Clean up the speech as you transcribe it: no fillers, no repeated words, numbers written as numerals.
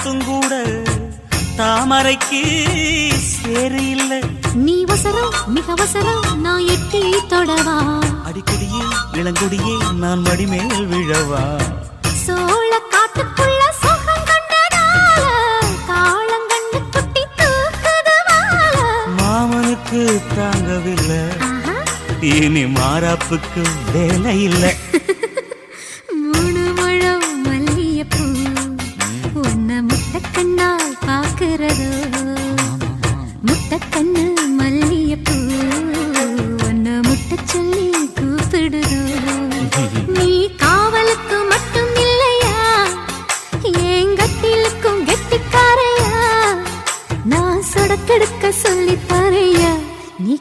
மட்டும் கூட தாமரைக்கு சேரு இல்ல. நீ வசரம் மிக அவசரம் நான் எட்டி தொடவா. அடிக்கடியே இளங்கொடியே நான் மடிமேல் விழவா. சோழ காட்டுக்குள்ள சோகம் கண்டதால காலங்கண்டு குட்டி தூக்குதுவால. மாமனுக்கு தாங்கவில்லை, இனி மாறாப்புக்கு வேலை இல்லை.